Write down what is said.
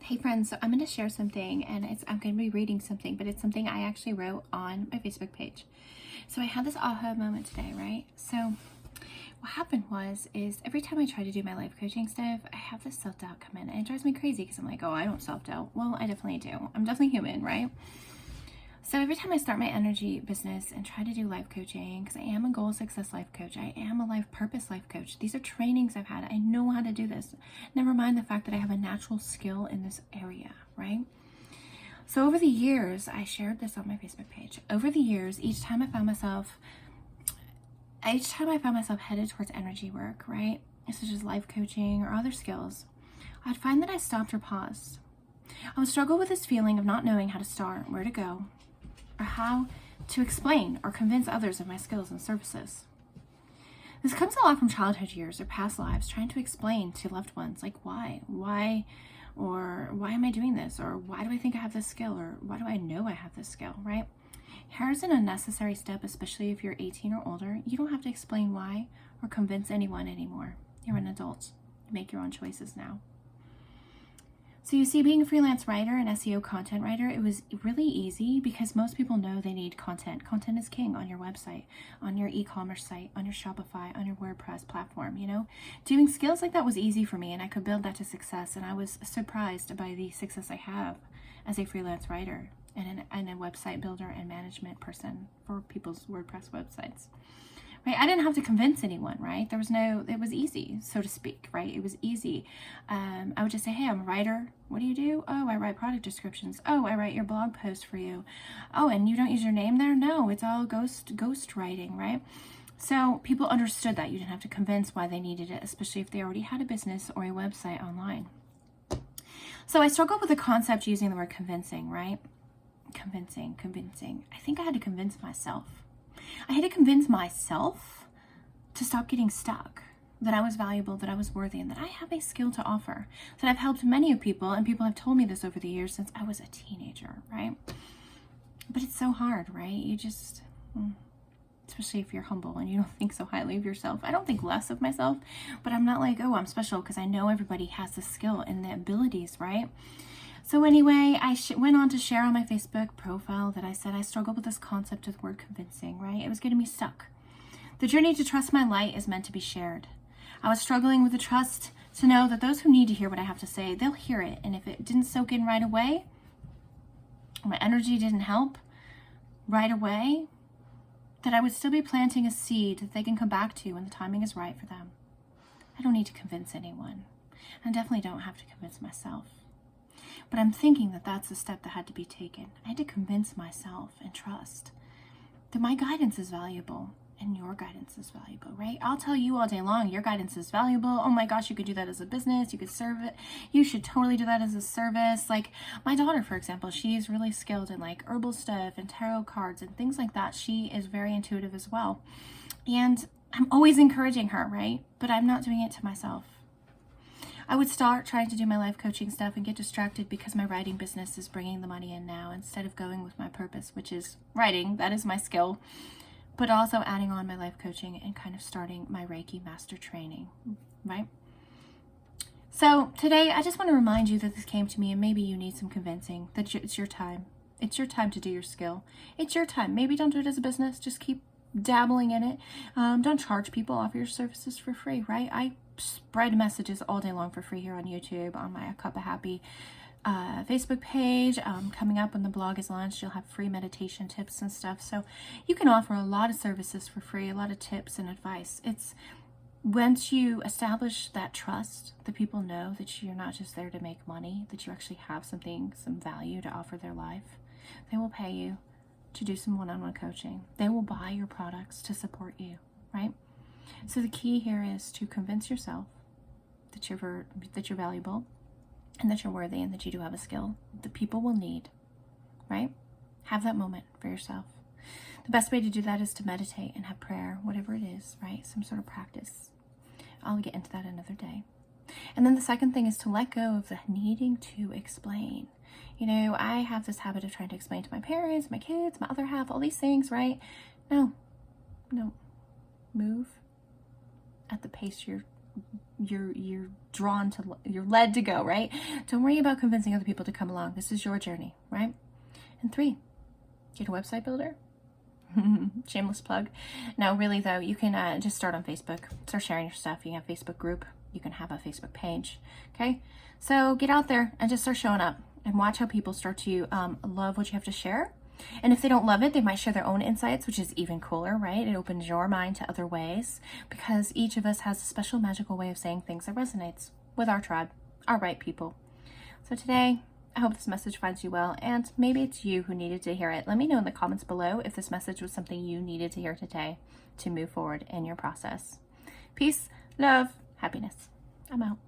Hey friends, so I'm going to share something, and I'm going to be reading something, but it's something I actually wrote on my Facebook page. So I had this aha moment today, right? So what happened is every time I try to do my life coaching stuff, I have this self-doubt come in, and it drives me crazy because I'm like, oh, I don't self-doubt. Well, I definitely do. I'm definitely human, right? So every time I start my energy business and try to do life coaching, because I am a goal success life coach, I am a life purpose life coach. These are trainings I've had. I know how to do this. Never mind the fact that I have a natural skill in this area, right? So over the years, I shared this on my Facebook page. Over the years, each time I found myself headed towards energy work, right? Such as life coaching or other skills, I'd find that I stopped or paused. I would struggle with this feeling of not knowing how to start, where to go, or how to explain or convince others of my skills and services. This comes a lot from childhood years or past lives, trying to explain to loved ones, like why, or why am I doing this, or why do I think I have this skill, or why do I know I have this skill, right? Here's an unnecessary step, especially if you're 18 or older. You don't have to explain why or convince anyone anymore. You're an adult. You make your own choices now. So you see, being a freelance writer and SEO content writer, it was really easy because most people know they need content. Content is king on your website, on your e-commerce site, on your Shopify, on your WordPress platform, you know? Doing skills like that was easy for me, and I could build that to success, and I was surprised by the success I have as a freelance writer and a website builder and management person for people's WordPress websites. Right? I didn't have to convince anyone, right? It was easy, so to speak, right? It was easy. I would just say, hey, I'm a writer. What do you do? Oh, I write product descriptions. Oh, I write your blog post for you. Oh, and you don't use your name there? No, it's all ghost writing, right? So people understood that. You didn't have to convince why they needed it, especially if they already had a business or a website online. So I struggled with the concept using the word convincing, right? Convincing. I think I had to convince myself. I had to convince myself to stop getting stuck, that I was valuable, that I was worthy, and that I have a skill to offer, that I've helped many people, and people have told me this over the years since I was a teenager, right? But it's so hard, right? You just, especially if you're humble and you don't think so highly of yourself. I don't think less of myself, but I'm not like, oh, I'm special, because I know everybody has the skill and the abilities, right? So anyway, I went on to share on my Facebook profile that I said I struggled with this concept of the word convincing, right? It was getting me stuck. The journey to trust my light is meant to be shared. I was struggling with the trust to know that those who need to hear what I have to say, they'll hear it. And if it didn't soak in right away, or my energy didn't help right away, that I would still be planting a seed that they can come back to when the timing is right for them. I don't need to convince anyone. I definitely don't have to convince myself. But I'm thinking that that's the step that had to be taken. I had to convince myself and trust that my guidance is valuable and your guidance is valuable, right? I'll tell you all day long, your guidance is valuable. Oh my gosh, you could do that as a business. You could serve it. You should totally do that as a service. Like my daughter, for example, she's really skilled in like herbal stuff and tarot cards and things like that. She is very intuitive as well. And I'm always encouraging her, right? But I'm not doing it to myself. I would start trying to do my life coaching stuff and get distracted because my writing business is bringing the money in now, instead of going with my purpose, which is writing. That is my skill, but also adding on my life coaching and kind of starting my Reiki master training, right? So today I just want to remind you that this came to me, and maybe you need some convincing that it's your time. It's your time to do your skill. It's your time. Maybe don't do it as a business. Just keep dabbling in it. Don't charge people off your services for free, right? I spread messages all day long for free here on YouTube, on my Cup of Happy Facebook page. Coming up when the blog is launched, you'll have free meditation tips and stuff. So you can offer a lot of services for free, a lot of tips and advice. It's once you establish that trust, the people know that you're not just there to make money, that you actually have something, some value to offer their life. They will pay you to do some one-on-one coaching. They will buy your products to support you, right? So the key here is to convince yourself that you're valuable and that you're worthy and that you do have a skill that people will need, right? Have that moment for yourself. The best way to do that is to meditate and have prayer, whatever it is, right? Some sort of practice. I'll get into that another day. And then the second thing is to let go of the needing to explain. You know, I have this habit of trying to explain to my parents, my kids, my other half, all these things, right? No. Move at the pace you're you're drawn to, you're led to go, right? Don't worry about convincing other people to come along. This is your journey, right? And 3, get a website builder. Shameless plug. No, really though, you can just start on Facebook. Start sharing your stuff. You can have a Facebook group. You can have a Facebook page. Okay, so get out there and just start showing up and watch how people start to love what you have to share. And if they don't love it, they might share their own insights, which is even cooler, right? It opens your mind to other ways, because each of us has a special magical way of saying things that resonates with our tribe, our right people. So today, I hope this message finds you well, and maybe it's you who needed to hear it. Let me know in the comments below if this message was something you needed to hear today to move forward in your process. Peace, love, happiness. I'm out.